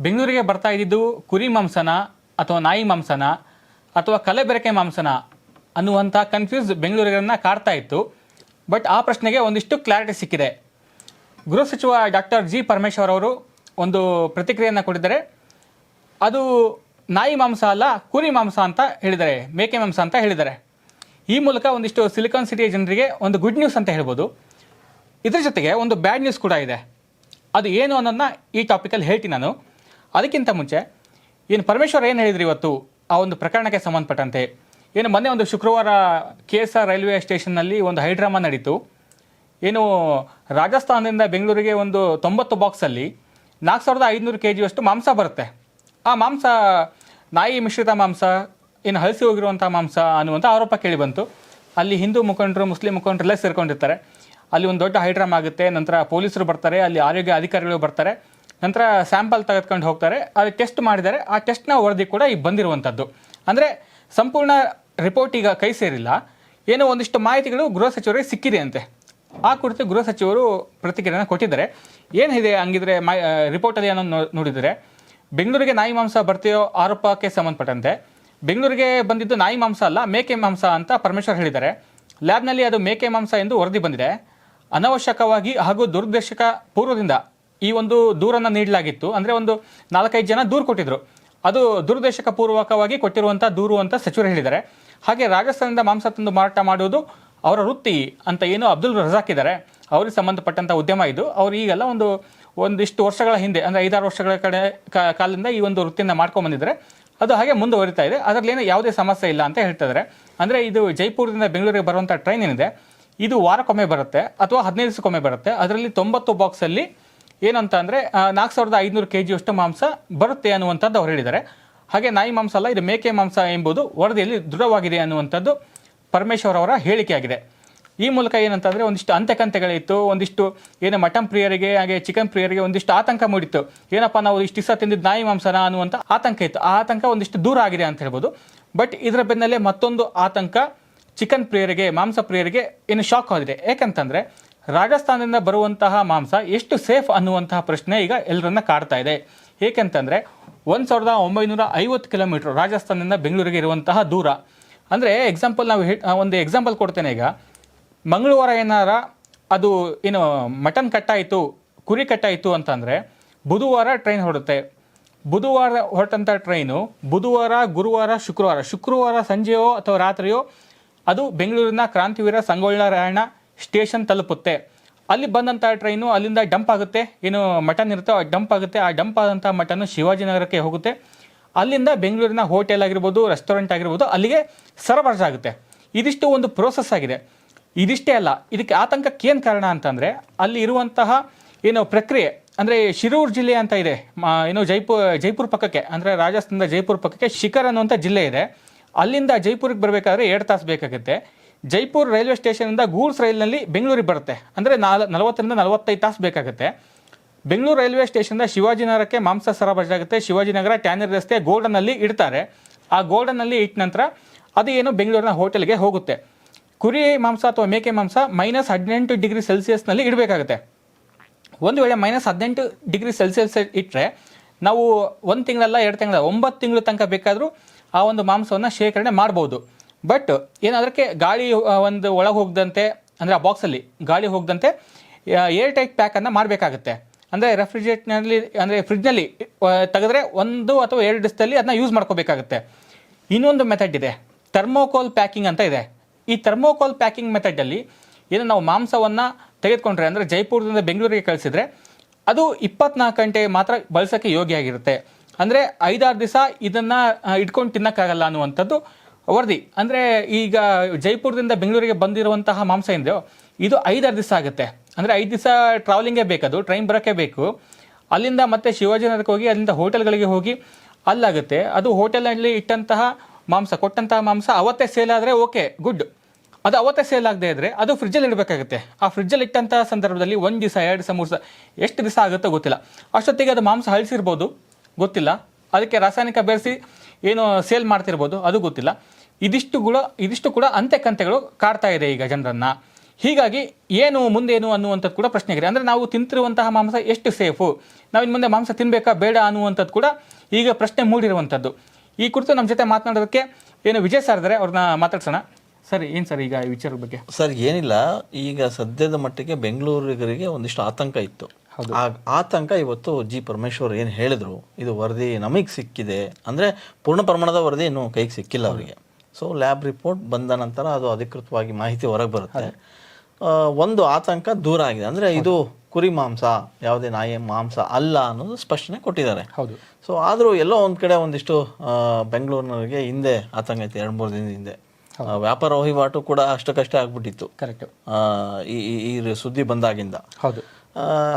ಬೆಂಗಳೂರಿಗೆ ಬರ್ತಾ ಇದ್ದಿದ್ದು ಕುರಿ ಮಾಂಸನ ಅಥವಾ ನಾಯಿ ಮಾಂಸನ ಅಥವಾ ಕಲಬೆರಕೆ ಮಾಂಸನ ಅನ್ನುವಂಥ ಕನ್ಫ್ಯೂಸ್ ಬೆಂಗಳೂರಿಗರನ್ನ ಕಾಡ್ತಾ ಇತ್ತು. ಬಟ್ ಆ ಪ್ರಶ್ನೆಗೆ ಒಂದಿಷ್ಟು ಕ್ಲಾರಿಟಿ ಸಿಕ್ಕಿದೆ. ಗೃಹ ಸಚಿವ ಡಾಕ್ಟರ್ ಜಿ ಪರಮೇಶ್ವರ್ ಅವರು ಒಂದು ಪ್ರತಿಕ್ರಿಯೆಯನ್ನು ಕೊಟ್ಟಿದ್ದಾರೆ. ಅದು ನಾಯಿ ಮಾಂಸ ಅಲ್ಲ, ಕುರಿ ಮಾಂಸ ಅಂತ ಹೇಳಿದ್ದಾರೆ, ಮೇಕೆ ಮಾಂಸ ಅಂತ ಹೇಳಿದ್ದಾರೆ. ಈ ಮೂಲಕ ಒಂದಿಷ್ಟು ಸಿಲಿಕಾನ್ ಸಿಟಿಯ ಜನರಿಗೆ ಒಂದು ಗುಡ್ ನ್ಯೂಸ್ ಅಂತ ಹೇಳ್ಬೋದು. ಇದ್ರ ಜೊತೆಗೆ ಒಂದು ಬ್ಯಾಡ್ ನ್ಯೂಸ್ ಕೂಡ ಇದೆ. ಅದು ಏನು ಅನ್ನೋದನ್ನ ಈ ಟಾಪಿಕಲ್ಲಿ ಹೇಳ್ತೀನಿ ನಾನು. ಅದಕ್ಕಿಂತ ಮುಂಚೆ ಏನು ಪರಮೇಶ್ವರ್ ಏನು ಹೇಳಿದ್ರು ಇವತ್ತು ಆ ಒಂದು ಪ್ರಕರಣಕ್ಕೆ ಸಂಬಂಧಪಟ್ಟಂತೆ, ಏನು ಮೊನ್ನೆ ಒಂದು ಶುಕ್ರವಾರ KSR ರೈಲ್ವೆ ಸ್ಟೇಷನ್ನಲ್ಲಿ ಒಂದು ಹೈಡ್ರಾಮಾ ನಡೀತು. ಏನು ರಾಜಸ್ಥಾನದಿಂದ ಬೆಂಗಳೂರಿಗೆ ಒಂದು 90 ಬಾಕ್ಸಲ್ಲಿ 4500 kg ಮಾಂಸ ಬರುತ್ತೆ. ಆ ಮಾಂಸ ನಾಯಿ ಮಿಶ್ರಿತ ಮಾಂಸ, ಏನು ಹಳಸಿ ಹೋಗಿರುವಂಥ ಮಾಂಸ ಅನ್ನುವಂಥ ಆರೋಪ ಕೇಳಿ ಬಂತು. ಅಲ್ಲಿ ಹಿಂದೂ ಮುಖಂಡರು, ಮುಸ್ಲಿಂ ಮುಖಂಡರೆಲ್ಲ ಸೇರ್ಕೊಂಡಿರ್ತಾರೆ. ಅಲ್ಲಿ ಒಂದು ದೊಡ್ಡ ಹೈಡ್ರಾಮಾ ಆಗುತ್ತೆ. ನಂತರ ಪೊಲೀಸರು ಬರ್ತಾರೆ, ಅಲ್ಲಿ ಆರೋಗ್ಯ ಅಧಿಕಾರಿಗಳು ಬರ್ತಾರೆ, ನಂತರ ಸ್ಯಾಂಪಲ್ ತೆಗೆದುಕೊಂಡು ಹೋಗ್ತಾರೆ. ಅಲ್ಲಿ ಟೆಸ್ಟ್ ಮಾಡಿದ್ದಾರೆ. ಆ ಟೆಸ್ಟ್ನ ವರದಿ ಕೂಡ ಈಗ ಬಂದಿರುವಂಥದ್ದು. ಅಂದರೆ ಸಂಪೂರ್ಣ ರಿಪೋರ್ಟ್ ಈಗ ಕೈ ಸೇರಿಲ್ಲ. ಏನೋ ಒಂದಿಷ್ಟು ಮಾಹಿತಿಗಳು ಗೃಹ ಸಚಿವರಿಗೆ ಸಿಕ್ಕಿದೆ ಅಂತೆ. ಆ ಕುರಿತು ಗೃಹ ಸಚಿವರು ಪ್ರತಿಕ್ರಿಯೆಯನ್ನು ಕೊಟ್ಟಿದ್ದಾರೆ. ಏನಿದೆ ಹಂಗಿದ್ರೆ ರಿಪೋರ್ಟಲ್ಲಿ ಏನೋ ನೋಡಿದರೆ, ಬೆಂಗಳೂರಿಗೆ ನಾಯಿ ಮಾಂಸ ಬರ್ತೀಯೋ ಆರೋಪಕ್ಕೆ ಸಂಬಂಧಪಟ್ಟಂತೆ ಬೆಂಗಳೂರಿಗೆ ಬಂದಿದ್ದು ನಾಯಿ ಮಾಂಸ ಅಲ್ಲ, ಮೇಕೆ ಮಾಂಸ ಅಂತ ಪರಮೇಶ್ವರ್ ಹೇಳಿದ್ದಾರೆ. ಲ್ಯಾಬ್ನಲ್ಲಿ ಅದು ಮೇಕೆ ಮಾಂಸ ಎಂದು ವರದಿ ಬಂದಿದೆ. ಅನವಶ್ಯಕವಾಗಿ ಹಾಗೂ ದುರುದ್ದೇಶಕ ಪೂರ್ವದಿಂದ ಈ ಒಂದು ದೂರನ್ನು ನೀಡಲಾಗಿತ್ತು. ಅಂದರೆ ಒಂದು 4-5 ಜನ ದೂರು ಕೊಟ್ಟಿದ್ರು. ಅದು ದುರುದ್ದೇಶಕ ಪೂರ್ವಕವಾಗಿ ಕೊಟ್ಟಿರುವಂಥ ದೂರು ಅಂತ ಸಚಿವರು ಹೇಳಿದ್ದಾರೆ. ಹಾಗೆ ರಾಜಸ್ಥಾನದಿಂದ ಮಾಂಸ ತಂದು ಮಾರಾಟ ಮಾಡುವುದು ಅವರ ವೃತ್ತಿ ಅಂತ ಏನು ಅಬ್ದುಲ್ ರಜಾಕ್ ಇದ್ದಾರೆ, ಅವ್ರಿಗೆ ಸಂಬಂಧಪಟ್ಟಂಥ ಉದ್ಯಮ ಇದು. ಅವರು ಈಗೆಲ್ಲ ಒಂದಿಷ್ಟು ವರ್ಷಗಳ ಹಿಂದೆ, ಅಂದರೆ 5-6 ವರ್ಷಗಳ ಕಾಲದಿಂದ ಈ ಒಂದು ವೃತ್ತಿಯನ್ನು ಮಾಡ್ಕೊಂಡ್ಬಂದಿದ್ದಾರೆ. ಅದು ಹಾಗೆ ಮುಂದುವರಿತಾ ಇದೆ. ಅದರಲ್ಲೇನು ಯಾವುದೇ ಸಮಸ್ಯೆ ಇಲ್ಲ ಅಂತ ಹೇಳ್ತಿದ್ದಾರೆ. ಅಂದರೆ ಇದು ಜೈಪುರದಿಂದ ಬೆಂಗಳೂರಿಗೆ ಬರುವಂಥ ಟ್ರೈನ್ ಏನಿದೆ, ಇದು ವಾರಕ್ಕೊಮ್ಮೆ ಬರುತ್ತೆ ಅಥವಾ 15 ದಿವಸಕ್ಕೊಮ್ಮೆ ಬರುತ್ತೆ. ಅದರಲ್ಲಿ 90 ಬಾಕ್ಸಲ್ಲಿ ಏನಂತ ಅಂದರೆ 4500 kg ಮಾಂಸ ಬರುತ್ತೆ ಅನ್ನುವಂಥದ್ದು ಅವ್ರು ಹೇಳಿದ್ದಾರೆ. ಹಾಗೆ ನಾಯಿ ಮಾಂಸ ಅಲ್ಲ, ಇದು ಮೇಕೆ ಮಾಂಸ ಎಂಬುದು ವರದಿಯಲ್ಲಿ ದೃಢವಾಗಿದೆ ಅನ್ನುವಂಥದ್ದು ಪರಮೇಶ್ವರ್ ಅವರ ಹೇಳಿಕೆಯಾಗಿದೆ. ಈ ಮೂಲಕ ಏನಂತಂದರೆ ಒಂದಿಷ್ಟು ಅಂತೆಕಂತೆಗಳಿತ್ತು, ಒಂದಿಷ್ಟು ಏನು ಮಟನ್ ಪ್ರಿಯರಿಗೆ ಹಾಗೆ ಚಿಕನ್ ಪ್ರಿಯರಿಗೆ ಒಂದಿಷ್ಟು ಆತಂಕ ಮೂಡಿತ್ತು. ಏನಪ್ಪ ನಾವು ಇಷ್ಟು ದಿವಸ ತಿಂದಿದ್ದು ನಾಯಿ ಮಾಂಸನ ಅನ್ನುವಂಥ ಆತಂಕ ಇತ್ತು. ಆ ಆತಂಕ ಒಂದಿಷ್ಟು ದೂರ ಆಗಿದೆ ಅಂತ ಹೇಳ್ಬೋದು. ಬಟ್ ಇದರ ಬೆನ್ನಲ್ಲೇ ಮತ್ತೊಂದು ಆತಂಕ ಚಿಕನ್ ಪ್ರಿಯರಿಗೆ, ಮಾಂಸ ಪ್ರಿಯರಿಗೆ ಏನು ಶಾಕ್ ಆಗಿದೆ. ಏಕೆಂತಂದರೆ ರಾಜಸ್ಥಾನದಿಂದ ಬರುವಂತಹ ಮಾಂಸ ಎಷ್ಟು ಸೇಫ್ ಅನ್ನುವಂತಹ ಪ್ರಶ್ನೆ ಈಗ ಎಲ್ಲರನ್ನ ಕಾಡ್ತಾ ಇದೆ. ಏಕೆಂತಂದರೆ 1950 ಕಿಲೋಮೀಟರ್ ರಾಜಸ್ಥಾನದಿಂದ ಬೆಂಗಳೂರಿಗೆ ಇರುವಂತಹ ದೂರ. ಅಂದರೆ ಎಕ್ಸಾಂಪಲ್ ನಾವು ಒಂದು ಎಕ್ಸಾಂಪಲ್ ಕೊಡ್ತೇನೆ. ಈಗ ಮಂಗಳವಾರ ಏನಾರ ಅದು ಏನು ಮಟನ್ ಕಟ್ಟಾಯಿತು, ಕುರಿ ಕಟ್ಟಾಯಿತು ಅಂತಂದರೆ ಬುಧವಾರ ಟ್ರೈನ್ ಹೊರಡುತ್ತೆ. ಬುಧವಾರ ಹೊರಟಂಥ ಟ್ರೈನು ಬುಧವಾರ, ಗುರುವಾರ, ಶುಕ್ರವಾರ ಸಂಜೆಯೋ ಅಥವಾ ರಾತ್ರಿಯೋ ಅದು ಬೆಂಗಳೂರಿನ ಕ್ರಾಂತಿವೀರ ಸಂಗೊಳ್ಳ ರಾಯಣ್ಣ ಸ್ಟೇಷನ್ ತಲುಪುತ್ತೆ. ಅಲ್ಲಿ ಬಂದಂಥ ಟ್ರೈನು ಅಲ್ಲಿಂದ ಡಂಪ್ ಆಗುತ್ತೆ. ಏನು ಮಟನ್ ಇರುತ್ತೋ ಡಂಪ್ ಆಗುತ್ತೆ. ಆ ಡಂಪ್ ಆದಂಥ ಮಟನ್ನು ಶಿವಾಜಿನಗರಕ್ಕೆ ಹೋಗುತ್ತೆ. ಅಲ್ಲಿಂದ ಬೆಂಗಳೂರಿನ ಹೋಟೆಲ್ ಆಗಿರ್ಬೋದು, ರೆಸ್ಟೋರೆಂಟ್ ಆಗಿರ್ಬೋದು, ಅಲ್ಲಿಗೆ ಸರಬರಾಜಾಗುತ್ತೆ. ಇದಿಷ್ಟು ಒಂದು ಪ್ರೋಸೆಸ್ ಆಗಿದೆ. ಇದಿಷ್ಟೇ ಅಲ್ಲ, ಇದಕ್ಕೆ ಆತಂಕಕ್ಕೆ ಏನು ಕಾರಣ ಅಂತಂದರೆ ಅಲ್ಲಿ ಇರುವಂತಹ ಏನು ಪ್ರಕ್ರಿಯೆ, ಅಂದರೆ ಶಿರೂರು ಜಿಲ್ಲೆ ಅಂತ ಇದೆ, ಏನು ಜೈಪುರ ಪಕ್ಕಕ್ಕೆ, ಅಂದರೆ ರಾಜಸ್ಥಾನದ ಜೈಪುರ ಪಕ್ಕಕ್ಕೆ ಶಿಖರ್ ಅನ್ನುವಂಥ ಜಿಲ್ಲೆ ಇದೆ. ಅಲ್ಲಿಂದ ಜೈಪುರಿಗೆ ಬರಬೇಕಾದ್ರೆ 2 ತಾಸು ಬೇಕಾಗುತ್ತೆ. ಜೈಪುರ್ ರೈಲ್ವೆ ಸ್ಟೇಷನಿಂದ ಗೂಡ್ಸ್ ರೈಲ್ನಲ್ಲಿ ಬೆಂಗಳೂರಿಗೆ ಬರುತ್ತೆ. ಅಂದರೆ 40ರಿಂದ 45 ತಾಸು ಬೇಕಾಗುತ್ತೆ. ಬೆಂಗಳೂರು ರೈಲ್ವೆ ಸ್ಟೇಷನಿಂದ ಶಿವಾಜಿನಗರಕ್ಕೆ ಮಾಂಸ ಸರಬರಾಜಾಗುತ್ತೆ. ಶಿವಾಜಿನಗರ ಟ್ಯಾನರಿ ರಸ್ತೆ ಗೋಲ್ಡನ್ನಲ್ಲಿ ಇಡ್ತಾರೆ. ಆ ಗೋಲ್ಡನ್ನಲ್ಲಿ ಇಟ್ಟ ನಂತರ ಅದು ಏನು ಬೆಂಗಳೂರಿನ ಹೋಟೆಲ್ಗೆ ಹೋಗುತ್ತೆ. ಕುರಿ ಮಾಂಸ ಅಥವಾ ಮೇಕೆ ಮಾಂಸ -18 ಡಿಗ್ರಿ ಸೆಲ್ಸಿಯಸ್ನಲ್ಲಿ ಇಡಬೇಕಾಗುತ್ತೆ. ಒಂದು ವೇಳೆ -18 ಡಿಗ್ರಿ ಸೆಲ್ಸಿಯಸ್ ಇಟ್ಟರೆ ನಾವು 1 ತಿಂಗಳಲ್ಲ 2 ತಿಂಗಳ 9 ತಿಂಗಳು ತನಕ ಬೇಕಾದರೂ ಆ ಒಂದು ಮಾಂಸವನ್ನು ಶೇಖರಣೆ ಮಾಡ್ಬೋದು. ಬಟ್ ಏನಾದಕ್ಕೆ ಗಾಳಿ ಒಂದು ಒಳಗೆ ಹೋಗದಂತೆ, ಅಂದರೆ ಆ ಬಾಕ್ಸಲ್ಲಿ ಗಾಳಿ ಹೋಗದಂತೆ ಏರ್ ಟೈಟ್ ಪ್ಯಾಕನ್ನು ಮಾಡಬೇಕಾಗುತ್ತೆ. ಅಂದರೆ ರೆಫ್ರಿಜರೇಟ್ನಲ್ಲಿ, ಅಂದರೆ ಫ್ರಿಡ್ಜ್ನಲ್ಲಿ ತೆಗೆದ್ರೆ 1 ಅಥವಾ 2 ದಿವಸದಲ್ಲಿ ಅದನ್ನ ಯೂಸ್ ಮಾಡ್ಕೋಬೇಕಾಗುತ್ತೆ. ಇನ್ನೊಂದು ಮೆಥಡ್ ಇದೆ, ಥರ್ಮೋಕೋಲ್ ಪ್ಯಾಕಿಂಗ್ ಅಂತ ಇದೆ. ಈ ಥರ್ಮೋಕೋಲ್ ಪ್ಯಾಕಿಂಗ್ ಮೆಥಡಲ್ಲಿ ಏನು ನಾವು ಮಾಂಸವನ್ನು ತೆಗೆದುಕೊಂಡ್ರೆ, ಅಂದರೆ ಜೈಪುರದಿಂದ ಬೆಂಗಳೂರಿಗೆ ಕಳಿಸಿದ್ರೆ ಅದು 24 ಗಂಟೆ ಮಾತ್ರ ಬಳಸೋಕ್ಕೆ ಯೋಗ್ಯ ಆಗಿರುತ್ತೆ. ಅಂದರೆ 5-6 ದಿವಸ ಇದನ್ನು ಇಟ್ಕೊಂಡು ತಿನ್ನೋಕ್ಕಾಗಲ್ಲ ಅನ್ನುವಂಥದ್ದು ವರದಿ. ಅಂದರೆ ಈಗ ಜೈಪುರದಿಂದ ಬೆಂಗಳೂರಿಗೆ ಬಂದಿರುವಂತಹ ಮಾಂಸ ಏನಿದೆಯೋ ಇದು 5-6 ದಿವಸ ಆಗುತ್ತೆ. ಅಂದರೆ 5 ದಿವಸ ಟ್ರಾವೆಲಿಂಗೇ ಬೇಕದು, ಟ್ರೈನ್ ಬರೋಕ್ಕೆ ಬೇಕು. ಅಲ್ಲಿಂದ ಮತ್ತೆ ಶಿವಾಜಿನಗರಕ್ಕೆ ಹೋಗಿ ಅಲ್ಲಿಂದ ಹೋಟೆಲ್ಗಳಿಗೆ ಹೋಗಿ ಅಲ್ಲಾಗುತ್ತೆ. ಅದು ಹೋಟೆಲಲ್ಲಿ ಇಟ್ಟಂತಹ ಮಾಂಸ, ಕೊಟ್ಟಂತಹ ಮಾಂಸ ಅವತ್ತೇ ಸೇಲ್ ಆದರೆ ಓಕೆ, ಗುಡ್. ಅದು ಅವತ್ತೇ ಸೇಲ್ ಆಗದೆ ಇದ್ದರೆ ಅದು ಫ್ರಿಜ್ಜಲ್ಲಿ ಇಡಬೇಕಾಗುತ್ತೆ. ಆ ಫ್ರಿಜ್ಜಲ್ಲಿ ಇಟ್ಟಂಥ ಸಂದರ್ಭದಲ್ಲಿ 1 ದಿವಸ 2 ದಿವಸ 3 ದಿವಸ ಎಷ್ಟು ದಿವಸ ಆಗುತ್ತೋ ಗೊತ್ತಿಲ್ಲ. ಅಷ್ಟೊತ್ತಿಗೆ ಅದು ಮಾಂಸ ಹಳಿಸಿರ್ಬೋದು, ಗೊತ್ತಿಲ್ಲ. ಅದಕ್ಕೆ ರಾಸಾಯನಿಕ ಬೆರೆಸಿ ಏನು ಸೇಲ್ ಮಾಡ್ತಿರ್ಬೋದು, ಅದು ಗೊತ್ತಿಲ್ಲ. ಇದಿಷ್ಟು ಕೂಡ ಅಂತೆಕಂತೆಗಳು ಕಾಡ್ತಾ ಇದೆ ಈಗ ಜನರನ್ನು. ಹೀಗಾಗಿ ಏನು ಮುಂದೇನು ಅನ್ನುವಂಥದ್ದು ಕೂಡ ಪ್ರಶ್ನೆ ಆಗಿದೆ. ಅಂದರೆ ನಾವು ತಿಂತಿರುವಂತಹ ಮಾಂಸ ಎಷ್ಟು ಸೇಫು, ನಾವಿನ್ನು ಮುಂದೆ ಮಾಂಸ ತಿನ್ನಬೇಕಾ ಬೇಡ ಅನ್ನುವಂಥದ್ದು ಕೂಡ ಈಗ ಪ್ರಶ್ನೆ ಮೂಡಿರುವಂಥದ್ದು. ಈ ಕುರಿತು ನಮ್ಮ ಜೊತೆ ಮಾತನಾಡೋದಕ್ಕೆ ಏನು ವಿಜಯ್ ಸರ್ ಇದ್ದಾರೆ, ಅವ್ರನ್ನ ಮಾತಾಡ್ಸೋಣ. ಸರ್ ಏನು ಸರ್ ಈಗ ಈ ವಿಚಾರದ ಬಗ್ಗೆ? ಸರ್ ಏನಿಲ್ಲ, ಈಗ ಸದ್ಯದ ಮಟ್ಟಿಗೆ ಬೆಂಗಳೂರಿಗರಿಗೆ ಒಂದಿಷ್ಟು ಆತಂಕ ಇತ್ತು. ಆ ಆತಂಕ ಇವತ್ತು ಜಿ ಪರಮೇಶ್ವರ್ ಏನು ಹೇಳಿದ್ರು, ಇದು ವರದಿ ನಮಗೆ ಸಿಕ್ಕಿದೆ ಅಂದರೆ ಪೂರ್ಣ ಪ್ರಮಾಣದ ವರದಿ ಇನ್ನೂ ಕೈಗೆ ಸಿಕ್ಕಿಲ್ಲ ಅವರಿಗೆ. ಸೊ ಲ್ಯಾಬ್ ರಿಪೋರ್ಟ್ ಬಂದ ನಂತರ ಅದು ಅಧಿಕೃತವಾಗಿ ಮಾಹಿತಿ ಹೊರಗೆ ಬರುತ್ತೆ. ಒಂದು ಆತಂಕ ದೂರ ಆಗಿದೆ, ಅಂದರೆ ಇದು ಕುರಿ ಮಾಂಸ, ಯಾವುದೇ ನಾಯಿ ಮಾಂಸ ಅಲ್ಲ ಅನ್ನೋದು ಸ್ಪಷ್ಟನೆ ಕೊಟ್ಟಿದ್ದಾರೆ. ಹೌದು. ಸೊ ಆದರೂ ಎಲ್ಲೋ ಒಂದು ಕಡೆ ಒಂದಿಷ್ಟು ಬೆಂಗಳೂರಿನವರಿಗೆ ಹಿಂದೆ ಆತಂಕ ಇತ್ತು. 2-3 ದಿನದ ಹಿಂದೆ ವ್ಯಾಪಾರ ವಹಿವಾಟು ಕೂಡ ಅಷ್ಟಕ್ಕಷ್ಟೇ ಆಗ್ಬಿಟ್ಟಿತ್ತು ಕರೆಕ್ಟ್ ಈ ಸುದ್ದಿ ಬಂದಾಗಿಂದ. ಹೌದು.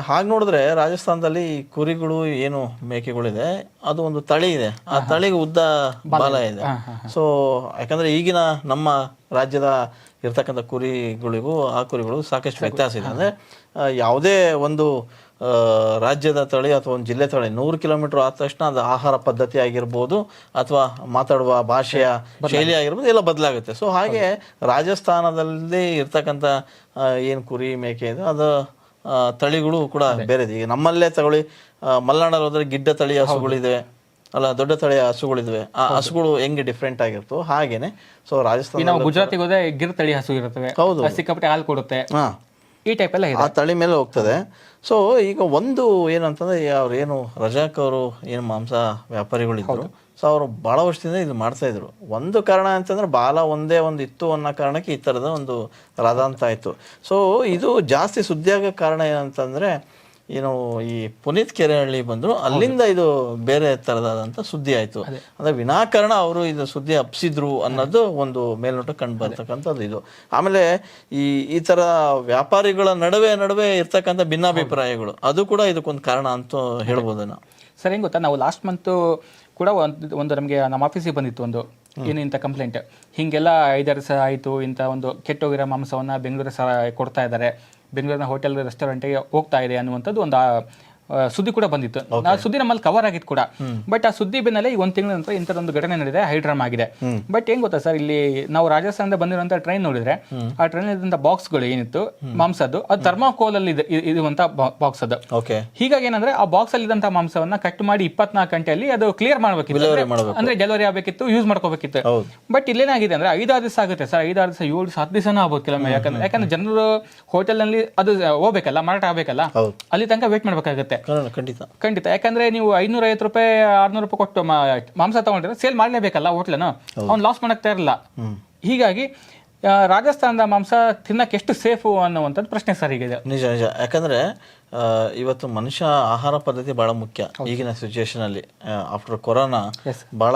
ಹಾಗೆ ನೋಡಿದ್ರೆ ರಾಜಸ್ಥಾನದಲ್ಲಿ ಕುರಿಗಳು ಏನು ಮೇಕೆಗಳಿದೆ, ಅದು ಒಂದು ತಳಿ ಇದೆ, ಆ ತಳಿಗೆ ಉದ್ದ ಬಾಲ ಇದೆ. ಸೊ ಯಾಕಂದ್ರೆ ಈಗಿನ ನಮ್ಮ ರಾಜ್ಯದ ಇರ್ತಕ್ಕಂಥ ಕುರಿಗಳಿಗೂ ಆ ಕುರಿಗಳು ಸಾಕಷ್ಟು ವ್ಯತ್ಯಾಸ ಇದೆ. ಅಂದರೆ ಯಾವುದೇ ಒಂದು ರಾಜ್ಯದ ತಳಿ ಅಥವಾ ಒಂದು ಜಿಲ್ಲೆ ತಳಿ 100 ಕಿಲೋಮೀಟರ್ ಆದ ತಕ್ಷಣ ಅದು ಆಹಾರ ಪದ್ಧತಿ ಆಗಿರ್ಬೋದು ಅಥವಾ ಮಾತಾಡುವ ಭಾಷೆಯ ಶೈಲಿ ಆಗಿರ್ಬೋದು ಎಲ್ಲ ಬದಲಾಗುತ್ತೆ. ಸೊ ಹಾಗೆ ರಾಜಸ್ಥಾನದಲ್ಲಿ ಇರ್ತಕ್ಕಂಥ ಏನು ಕುರಿ ಮೇಕೆ ಇದೆ ಅದು ತಳಿಗಳು ಕೂಡ ಬೇರೆ ಇದೆ. ಈಗ ನಮ್ಮಲ್ಲೇ ತಗೊಳ್ಳಿ, ಮಲೆನಾಡಲ್ಲಿ ಹೋದ್ರೆ ಗಿಡ್ಡ ತಳಿ ಹಸುಗಳಿವೆ, ಅಲ್ಲ ದೊಡ್ಡ ತಳಿಯ ಹಸುಗಳಿವೆ. ಆ ಹಸುಗಳು ಹೆಂಗೆ ಡಿಫ್ರೆಂಟ್ ಆಗಿರ್ತವೆ ಹಾಗೇನೆ. ಸೊ ರಾಜಸ್ಥಾನ ಗುಜರಾತಿಗೆ ಹೋದ್ರೆ ಗಿರ್ ತಳಿ ಹಸು ಇರುತ್ತವೆ, ಹೌದು, ಸಿಕ್ಕಾಪಟ್ಟೆ ಹಾಲು ಕೊಡುತ್ತೆ, ಈ ಟೈಪ್ ಎಲ್ಲ ಆ ತಳಿ ಮೇಲೆ ಹೋಗ್ತದೆ. ಸೊ ಈಗ ಒಂದು ಏನಂತಂದ್ರೆ ಅವ್ರು ಏನು ರಜಾಕ್ ಅವರು ಏನು ಮಾಂಸ ವ್ಯಾಪಾರಿಗಳಿದ್ರು, ಸೊ ಅವರು ಭಾಳ ವರ್ಷದಿಂದ ಇದು ಮಾಡ್ತಾ ಇದ್ರು. ಒಂದು ಕಾರಣ ಅಂತಂದ್ರೆ ಬಾಲ ಒಂದೇ ಒಂದು ಇತ್ತು ಅನ್ನೋ ಕಾರಣಕ್ಕೆ ಈ ಥರದ ಒಂದು ರಾಧಾಂತ ಆಯಿತು. ಸೊ ಇದು ಜಾಸ್ತಿ ಸುದ್ದಿಯಾಗೋ ಕಾರಣ ಏನಂತಂದ್ರೆ ಏನು ಈ ಪುನೀತ್ ಕೆರೆಹಳ್ಳಿ ಬಂದ್ರು, ಅಲ್ಲಿಂದ ಇದು ಬೇರೆ ತರದಾದಂಥ ಸುದ್ದಿ ಆಯಿತು. ಅಂದ್ರೆ ವಿನಾಕಾರಣ ಅವರು ಇದು ಸುದ್ದಿ ಹಬ್ಸಿದ್ರು ಅನ್ನೋದು ಒಂದು ಮೇಲ್ನೋಟ ಕಂಡು ಬರ್ತಕ್ಕಂಥದ್ದು ಇದು. ಆಮೇಲೆ ಈ ಥರ ವ್ಯಾಪಾರಿಗಳ ನಡುವೆ ಇರ್ತಕ್ಕಂಥ ಭಿನ್ನಾಭಿಪ್ರಾಯಗಳು ಅದು ಕೂಡ ಇದಕ್ಕೊಂದು ಕಾರಣ ಅಂತ ಹೇಳ್ಬೋದು ನಾವು. ಸರ್ ಹೆಂಗೆ ಗೊತ್ತಾ, ನಾವು ಲಾಸ್ಟ್ ಮಂತು ಕೂಡ ಒಂದು ನಮಗೆ ನಮ್ಮ ಆಫೀಸಿಗೆ ಬಂದಿತ್ತು ಒಂದು ಏನು ಇಂಥ ಕಂಪ್ಲೇಂಟ್, ಹೀಗೆಲ್ಲ 5-6 ದಿವಸ ಆಯಿತು, ಇಂಥ ಒಂದು ಕೆಟ್ಟೋಗಿರೋ ಮಾಂಸವನ್ನು ಬೆಂಗಳೂರು ಕೊಡ್ತಾ ಇದ್ದಾರೆ, ಬೆಂಗಳೂರಿನ ಹೋಟೆಲ್ ರೆಸ್ಟೋರೆಂಟ್ಗೆ ಹೋಗ್ತಾ ಇದೆ ಅನ್ನುವಂಥದ್ದು ಒಂದು ಸುದ್ದಿ ಕೂಡ ಬಂದಿತ್ತು. ಆ ಸುದ್ದಿ ನಮ್ಮಲ್ಲಿ ಕವರ್ ಆಗಿತ್ತು ಕೂಡ. ಬಟ್ ಆ ಸುದ್ದಿ ಬೆನ್ನಲ್ಲೇ ಈ 1 ತಿಂಗಳ ನಂತರ ಇಂಥದ್ದೊಂದು ಘಟನೆ ನಡೆದಿದೆ, ಹೈಡ್ರಾಮ್ ಆಗಿದೆ. ಬಟ್ ಏನ್ ಗೊತ್ತಾ ಸರ್, ಇಲ್ಲಿ ನಾವು ರಾಜಸ್ಥಾನದ ಬಂದಿರುವಂತಹ ಟ್ರೈನ್ ನೋಡಿದ್ರೆ ಆ ಟ್ರೈನ್ ಇದ್ದಂತ ಬಾಕ್ಸ್ಗಳು ಏನಿತ್ತು ಮಾಂಸದ್ದು, ಅದು ಥರ್ಮಾಕೋಲ್ ಅಲ್ಲಿ ಇರುವಂತ ಬಾಕ್ಸ್ ಅದು. ಹೀಗಾಗಿ ಏನಂದ್ರೆ ಆ ಬಾಕ್ಸ್ ಅಲ್ಲಿ ಇದ್ದಂತಹ ಮಾಂಸವನ್ನ ಕಟ್ ಮಾಡಿ 24 ಗಂಟೆಯಲ್ಲಿ ಅದು ಕ್ಲಿಯರ್ ಮಾಡ್ಬೇಕಿತ್ತು, ಅಂದ್ರೆ ಡೆಲಿವರಿ ಆಗಬೇಕಿತ್ತು, ಯೂಸ್ ಮಾಡ್ಕೋಬೇಕಿತ್ತು. ಬಟ್ ಇಲ್ಲೇನಾಗಿದೆ ಅಂದ್ರೆ 5-6 ದಿವಸ ಆಗುತ್ತೆ ಸರ್, 5-6 ದಿವಸ 7-7 ದಿವಸನೂ ಆಗ್ಬೋದು ಕೆಲವೊಮ್ಮೆ. ಯಾಕಂದ್ರೆ ಜನರು ಹೋಟೆಲ್ ನಲ್ಲಿ ಅದು ಹೋಗ್ಬೇಕಲ್ಲ, ಮಾರಾಟ ಆಗ್ಬೇಕಲ್ಲ, ಅಲ್ಲಿ ತನಕ ವೇಟ್ ಮಾಡ್ಬೇಕಾಗುತ್ತೆ. ಖಂಡಿತ. ಯಾಕಂದ್ರೆ ನೀವು 550 ರೂಪಾಯಿ 600 ರೂಪಾಯಿ ಕೊಟ್ಟು ಮಾಂಸ ತಗೊಂಡ್ರೆ ಸೇಲ್ ಮಾಡ್ಲೇಬೇಕಲ್ಲ ಹೋಟ್ಲನ್ನು, ಅವ್ನು ಲಾಸ್ ಮಾಡಕ್ ಇರಲ್ಲ. ಹೀಗಾಗಿ ರಾಜಸ್ಥಾನದ ಮಾಂಸ ತಿನ್ನಕ್ಕೆ ಎಷ್ಟು ಸೇಫು ಅನ್ನುವಂಥದ್ದು ಪ್ರಶ್ನೆ ಸರ್ ಈಗ. ನಿಜ. ಯಾಕಂದ್ರೆ ಇವತ್ತು ಮನುಷ್ಯ ಆಹಾರ ಪದ್ಧತಿ ಬಹಳ ಮುಖ್ಯ ಈಗಿನ ಸಿಚುಯೇಷನ್ ಅಲ್ಲಿ. ಆಫ್ಟರ್ ಕೊರೋನಾ ಬಹಳ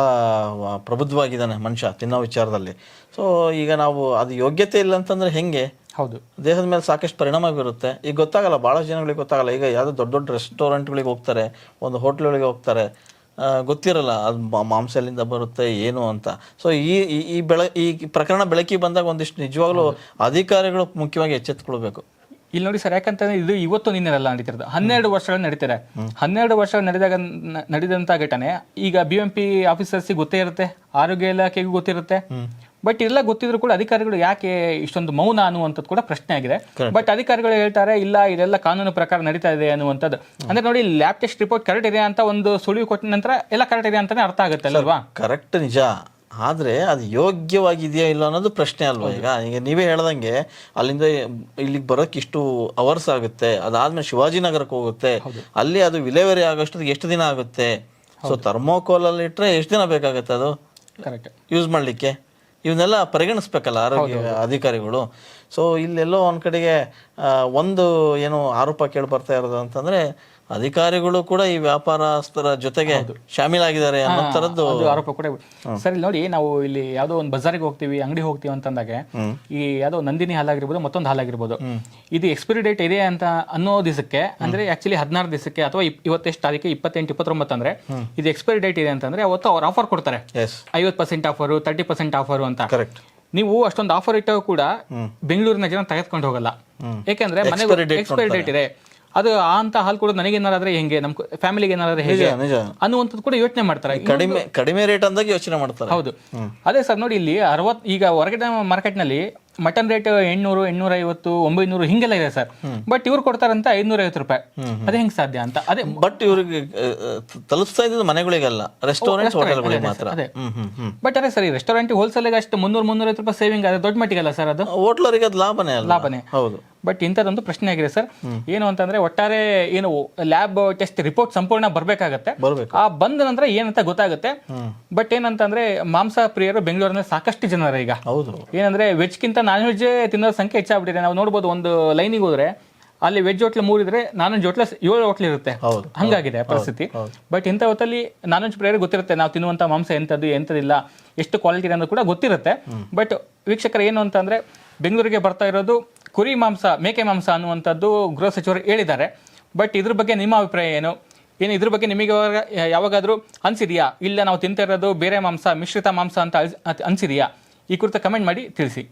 ಪ್ರಬುದ್ಧವಾಗಿದ್ದಾನೆ ಮನುಷ್ಯ ತಿನ್ನೋ ವಿಚಾರದಲ್ಲಿ. ಸೊ ಈಗ ನಾವು ಅದು ಯೋಗ್ಯತೆ ಇಲ್ಲ ಅಂತಂದ್ರೆ ಹೆಂಗೆ, ಹೌದು, ದೇಹದ ಮೇಲೆ ಸಾಕಷ್ಟು ಪರಿಣಾಮ ಬೀರುತ್ತೆ. ಈಗ ಗೊತ್ತಾಗಲ್ಲ, ಭಾಳ ಜನಗಳಿಗೆ ಗೊತ್ತಾಗಲ್ಲ. ಈಗ ಯಾವುದೋ ದೊಡ್ಡ ರೆಸ್ಟೋರೆಂಟ್ಗಳಿಗೆ ಹೋಗ್ತಾರೆ, ಒಂದು ಹೋಟ್ಲ್ಗಳಿಗೆ ಹೋಗ್ತಾರೆ, ಗೊತ್ತಿರಲ್ಲ ಅದು ಮಾಂಸ ಎಲ್ಲಿಂದ ಬರುತ್ತೆ ಏನು ಅಂತ. ಸೊ ಈ ಪ್ರಕರಣ ಬೆಳಕಿಗೆ ಬಂದಾಗ ಒಂದಿಷ್ಟು ನಿಜವಾಗ್ಲೂ ಅಧಿಕಾರಿಗಳು ಮುಖ್ಯವಾಗಿ ಎಚ್ಚೆತ್ತುಕೊಳ್ಬೇಕು. ಇಲ್ಲಿ ನೋಡಿ ಸರ್, ಯಾಕಂತಂದ್ರೆ ಇದು ಇವತ್ತು ನಿನ್ನೆಲ್ಲ ನಡೀತಿರೋದು, 12 ವರ್ಷಗಳು ನಡೀತಾರೆ. 12 ವರ್ಷಗಳು ನಡೆದಂತ ಘಟನೆ ಈಗ BMP ಆಫೀಸರ್ಸಿಗೆ ಗೊತ್ತೇ ಇರುತ್ತೆ, ಆರೋಗ್ಯ ಇಲಾಖೆಗೂ ಗೊತ್ತಿರುತ್ತೆ. ಬಟ್ ಇದೆಲ್ಲ ಗೊತ್ತಿದ್ರು ಕೂಡ ಅಧಿಕಾರಿಗಳು ಯಾಕೆ ಇಷ್ಟೊಂದು ಮೌನ ಅನ್ನುವಂಥದ್ದು ಕೂಡ ಪ್ರಶ್ನೆ ಆಗಿದೆ. ಬಟ್ ಅಧಿಕಾರಿಗಳು ಹೇಳ್ತಾರೆ ಇಲ್ಲ, ಇದೆಲ್ಲ ಕಾನೂನು ಪ್ರಕಾರ ನಡೀತಾ ಇದೆ ಅನ್ನುವಂಥದ್ದು. ಅಂದ್ರೆ ನೋಡಿ, ಲ್ಯಾಬ್ ಟೆಸ್ಟ್ ರಿಪೋರ್ಟ್ ಕರೆಕ್ಟ್ ಇದೆ ಅಂತ ಒಂದು ಸುಳಿವು ಕೊಟ್ಟ ನಂತರ ಎಲ್ಲ ಕರೆಕ್ಟ್ ಇದೆ ಅಂತಾನೆ ಅರ್ಥ ಆಗುತ್ತೆ ಅಲ್ವಾ? ಕರೆಕ್ಟ್, ನಿಜ. ಆದ್ರೆ ಅದು ಯೋಗ್ಯವಾಗಿದೆಯಾ ಇಲ್ಲ ಅನ್ನೋದು ಪ್ರಶ್ನೆ ಅಲ್ವಾ? ಈಗ ನೀವೇ ಹೇಳ್ದಂಗೆ ಅಲ್ಲಿಂದ ಇಲ್ಲಿಗೆ ಬರೋಕೆ ಇಷ್ಟು ಅವರ್ಸ್ ಆಗುತ್ತೆ, ಅದಾದ್ಮೇಲೆ ಶಿವಾಜಿನಗರಕ್ಕೆ ಹೋಗುತ್ತೆ, ಅಲ್ಲಿ ಅದು ವಿಲೇವರಿ ಆಗೋಷ್ಟು ಎಷ್ಟು ದಿನ ಆಗುತ್ತೆ. ಸೊ ಥರ್ಮೋಕೋಲ್ ಅಲ್ಲಿ ಇಟ್ರೆ ಎಷ್ಟು ದಿನ ಬೇಕಾಗುತ್ತೆ ಅದು ಕರೆಕ್ಟ್ ಯೂಸ್ ಮಾಡ್ಲಿಕ್ಕೆ? ಇವನ್ನೆಲ್ಲ ಪರಿಗಣಿಸ್ಬೇಕಲ್ಲ ಆರೋಗ್ಯ ಅಧಿಕಾರಿಗಳು. ಸೊ ಇಲ್ಲೆಲ್ಲೋ ಒಂದ್ ಕಡೆಗೆ ಒಂದು ಏನು ಆರೋಪ ಕೇಳಿ ಬರ್ತಾ ಇರೋದು ಅಂತಂದ್ರೆ ಅಧಿಕಾರಿಗಳು ಕೂಡ ಈ ವ್ಯಾಪಾರಸ್ಥರ ಜೊತೆಗೆ ಶಾಮೀಲಾಗಿದ್ದಾರೆ ಅನ್ನೋ ತರದ್ದು ಆರೋಪ ಕೂಡ. ಸರ್ ಇಲ್ಲಿ ನೋಡಿ, ನಾವು ಇಲ್ಲಿ ಯಾವ್ದೋ ಒಂದು ಬಜಾರಿಗೆ ಹೋಗ್ತೀವಿ, ಅಂಗಡಿ ಹೋಗ್ತೀವಿ ಅಂತಂದಾಗ ಈ ಯಾವ್ದೋ ನಂದಿನಿ ಹಾಲಾಗಿರ್ಬೋದು, ಮತ್ತೊಂದು ಹಾಲಾಗಿರ್ಬೋದು, ಇದು ಎಕ್ಸ್ಪೈರಿ ಡೇಟ್ ಇದೆ ಅಂತ ಅನ್ನೋ ದಿವಸಕ್ಕೆ, ಅಂದ್ರೆ ಆಕ್ಚುಲಿ 16 ದಿವಸಕ್ಕೆ ಅಥವಾ ಇವತ್ತೆಷ್ಟು ತಾರೀಕು 28, 29 ಅಂದ್ರೆ ಇದು ಎಕ್ಸ್ಪೈರಿ ಡೇಟ್ ಇದೆ ಅಂತಂದ್ರೆ ಅವತ್ತು ಅವ್ರು ಆಫರ್ ಕೊಡ್ತಾರೆ, 50% ಆಫರ್, 30% ಆಫರ್ ಅಂತ. ನೀವು ಅಷ್ಟೊಂದು ಆಫರ್ ಇಟ್ಟಾಗ ಕೂಡ ಬೆಂಗಳೂರಿನ ಜನ ತೆಗೆದುಕೊಂಡು ಹೋಗಲ್ಲ. ಯಾಕೆಂದ್ರೆ ಮನೆಗೆ ಎಕ್ಸ್ಪೈರಿ ಡೇಟ್ ಇದೆ, ಅದು ಅಂತ ಹಾಲು ಕೂಡ ನನಗೇನಾದ್ರೆ ಹೆಂಗೆ, ನಮ್ಮ ಫ್ಯಾಮಿಲಿಗೆ ಏನಾದ್ರೆ ಹೇಗೆ ಅನ್ನುವಂಥದ್ದು ಕೂಡ ಯೋಚನೆ ಮಾಡ್ತಾರೆ. ಕಡಿಮೆ ರೇಟ್ ಅಂದಾಗ ಯೋಚನೆ ಮಾಡ್ತಾರೆ. ಹೌದು, ಅದೇ ಸರ್ ನೋಡಿ, ಇಲ್ಲಿ 60 ಈಗ ಹೊರಗಡೆ ಮಾರ್ಕೆಟ್ ನಲ್ಲಿ ಮಟನ್ ರೇಟ್ 800, 850, 900 ಹಿಂಗೆಲ್ಲ ಇದೆ ಸರ್. ಬಟ್ ಇವ್ರು ಕೊಡ್ತಾರಂತ 550 ರೂಪಾಯಿ. ಅದೇ ಹೆಂಗ್ ಸಾಧ್ಯ ಅಂತ. ಅದೇ ಬಟ್ ಇವ್ರಿಗೆ ತಲುಪಿಸ್ತಾ ಇದ್ದು ಮನೆಗಳಿಗಲ್ಲ, ರೆಸ್ಟೋರೆಂಟ್ ಹೋಟೆಲ್ಗಳಿಗೆ ಮಾತ್ರ. ಅದೇ ಬಟ್ ಅದೇ ಸರ್, ರೆಸ್ಟೋರೆಂಟ್ ಹೋಲ್ಸೇಲ್ಗೆ ಅಷ್ಟು 300-350 ರೂಪಾಯಿ ಸೇವಿಂಗ್ ಅದೇ ದೊಡ್ಡ ಮಟ್ಟಿಗಲ್ಲ ಸರ್. ಅದು ಹೋಟ್ಲರಿಗೆ ಅದು ಲಾಭನೇ ಅಲ್ಲ. ಲಾಭನೇ. ಹೌದು. ಬಟ್ ಇಂಥದ್ದೊಂದು ಪ್ರಶ್ನೆ ಆಗಿದೆ ಸರ್. ಏನು ಅಂತಂದ್ರೆ ಒಟ್ಟಾರೆ ಏನು ಲ್ಯಾಬ್ ಟೆಸ್ಟ್ ರಿಪೋರ್ಟ್ ಸಂಪೂರ್ಣ ಬರ್ಬೇಕಾಗತ್ತೆ. ಆ ಬಂದ ನಂತರ ಏನಂತ ಗೊತ್ತಾಗುತ್ತೆ. ಬಟ್ ಏನಂತಂದ್ರೆ ಮಾಂಸ ಪ್ರಿಯರು ಬೆಂಗಳೂರಿನಲ್ಲಿ ಸಾಕಷ್ಟು ಜನರ ಈಗ. ಹೌದು. ಏನಂದ್ರೆ ವೆಜ್ಗಿಂತ ನಾನ್ ವೆಜ್ ತಿನ್ನೋ ಸಂಖ್ಯೆ ಹೆಚ್ಚಾಗ್ಬಿಟ್ಟಿದೆ. ನಾವು ನೋಡ್ಬೋದು, ಒಂದು ಲೈನಿಗೆ ಹೋದ್ರೆ ಅಲ್ಲಿ ವೆಜ್ ಹೋಟ್ಲ್ 3 ಇದ್ರೆ ನಾನ್ ವೆಜ್ ಹೋಟ್ಲ್ 7 ಹೋಟ್ಲ್ ಇರುತ್ತೆ. ಹಂಗಾಗಿದೆ ಪರಿಸ್ಥಿತಿ. ಬಟ್ ಇಂಥ ಹೊತ್ತಲ್ಲಿ ನಾನ್ ವೆಜ್ ಪ್ರಿಯರಿಗೆ ಗೊತ್ತಿರುತ್ತೆ ನಾವು ತಿನ್ನುವಂತ ಮಾಂಸ ಎಂಥದ್ದು ಎಂಥದಿಲ್ಲ, ಎಷ್ಟು ಕ್ವಾಲಿಟಿ ಅನ್ನೋದು ಕೂಡ ಗೊತ್ತಿರುತ್ತೆ. ಬಟ್ ವೀಕ್ಷಕರು ಏನು ಅಂತಂದ್ರೆ ಬೆಂಗಳೂರಿಗೆ ಬರ್ತಾ ಇರೋದು ಕುರಿ ಮಾಂಸ, ಮೇಕೆ ಮಾಂಸ ಅನ್ನುವಂಥದ್ದು ಗೃಹ ಸಚಿವರು ಹೇಳಿದ್ದಾರೆ. ಬಟ್ ಇದ್ರ ಬಗ್ಗೆ ನಿಮ್ಮ ಅಭಿಪ್ರಾಯ ಏನು? ಇದ್ರ ಬಗ್ಗೆ ನಿಮಗೆ ಯಾವಾಗಾದ್ರೂ ಅನ್ಸಿದೆಯಾ, ಇಲ್ಲ ನಾವು ತಿಂತಾ ಇರೋದು ಬೇರೆ ಮಾಂಸ, ಮಿಶ್ರಿತ ಮಾಂಸ ಅಂತ ಅನ್ಸಿದೆಯಾ? ಈ ಕುರಿತು ಕಮೆಂಟ್ ಮಾಡಿ ತಿಳಿಸಿ.